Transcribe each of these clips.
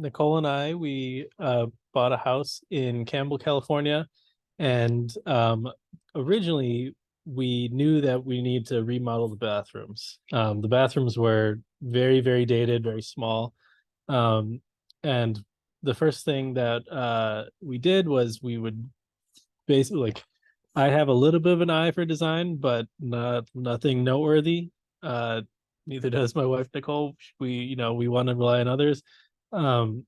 Nicole and I, we bought a house in Campbell, California, and originally we knew that we need to remodel the bathrooms. The bathrooms were very, very dated, very small. Um, and the first thing that we did was we would basically like I have a little bit of an eye for design, but nothing noteworthy. Uh, Neither does my wife Nicole. We want to rely on others. Um,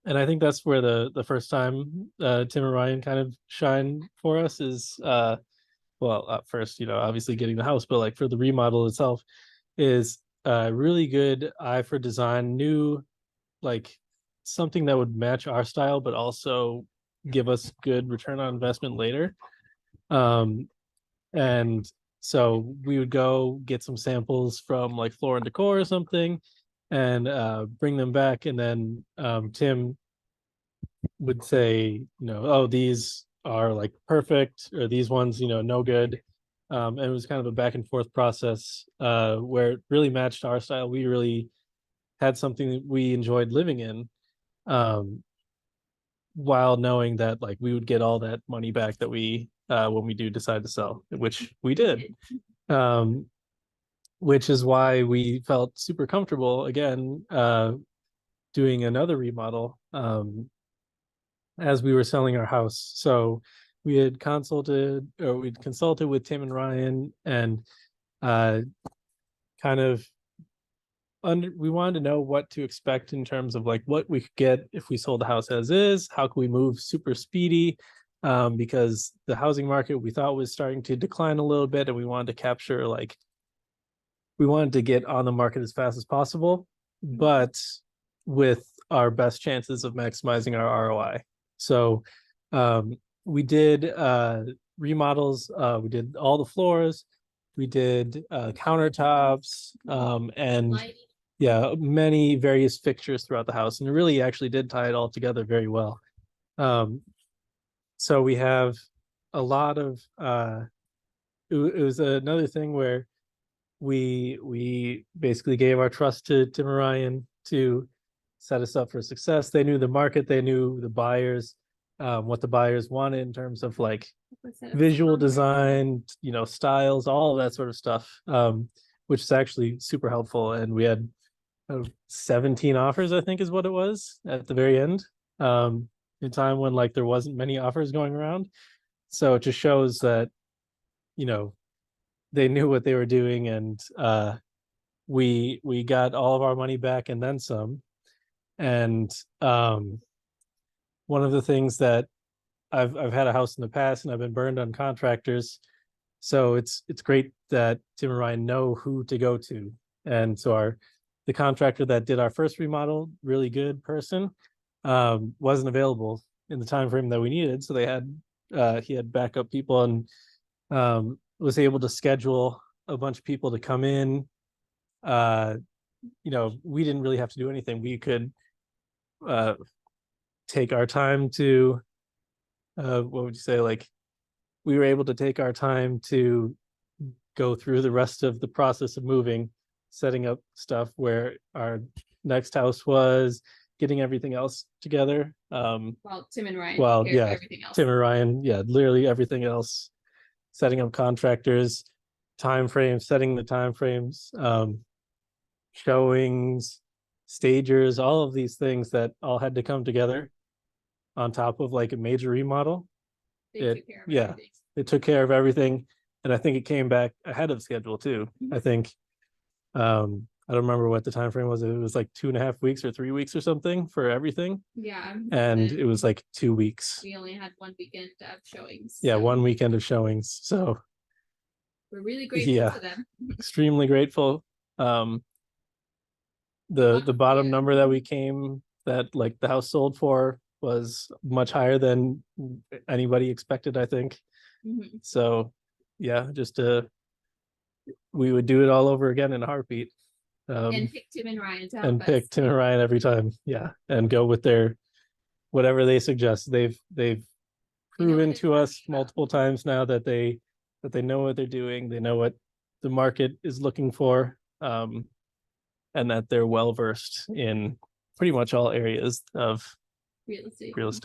and I think that's where the first time Tim and Ryan kind of shine for us is well, at first, obviously getting the house, but like for the remodel itself is a really good eye for design, new like something that would match our style, but also give us good return on investment later. Um, and so we would go get some samples from like Floor and Decor or something and bring them back. And then Tim would say, oh, these are like perfect, or these ones, no good. And it was kind of a back and forth process where it really matched our style. We really had something that we enjoyed living in, um, while knowing that like we would get all that money back that we when we do decide to sell, which we did. Um, which is why we felt super comfortable again doing another remodel as we were selling our house. So we'd consulted with Tim and Ryan and uh, kind of we wanted to know what to expect in terms of like what we could get if we sold the house as is. How can we move super speedy? Because the housing market we thought was starting to decline a little bit, and we wanted to get on the market as fast as possible, but with our best chances of maximizing our ROI. So we did remodels. We did all the floors. We did countertops and Lighting. yeah, many various fixtures throughout the house, and it really actually did tie it all together very well. Um, so we have a lot of it was another thing where we basically gave our trust to Tim and Ryan to set us up for success. They knew the market, they knew the buyers, what the buyers wanted in terms of like visual design, styles, all of that sort of stuff, which is actually super helpful. And we had 17 offers, I think is what it was at the very end, in time when like there wasn't many offers going around. So it just shows that, you know, they knew what they were doing, and we got all of our money back and then some. And one of the things that I've had a house in the past and I've been burned on contractors, so it's great that Tim and Ryan know who to go to. And so the contractor that did our first remodel, really good person, wasn't available in the time frame that we needed, so he had backup people, and was able to schedule a bunch of people to come in. We didn't really have to do anything. We could uh, take our time to what would you say, like we were able to take our time to go through the rest of the process of moving, setting up stuff where our next house was, getting everything else together. Well, Tim and Ryan Well, took care of yeah, everything else. Tim and Ryan, yeah, literally everything else, setting up contractors, time frames, setting the time frames, showings, stagers, all of these things that all had to come together on top of like a major remodel. They It took care of yeah, everything. it took care of everything, and I think it came back ahead of schedule too. I think I don't remember what the time frame was. It was like 2.5 weeks or 3 weeks or something for everything, Yeah. and it was like 2 weeks. We only had one weekend of showings. Yeah, so one weekend of showings. So we're really grateful yeah, to them. extremely grateful. Um, the bottom number that we came that like the house sold for was much higher than anybody expected, I think. Mhm. So yeah, just we would do it all over again in a heartbeat. And pick Tim and Ryan to help And us. pick Tim and Ryan every time. Yeah, and go with their whatever they suggest. They've proven to us multiple times now that they know what they're doing. They know what the market is looking for, and that they're well versed in pretty much all areas of Real estate. real estate.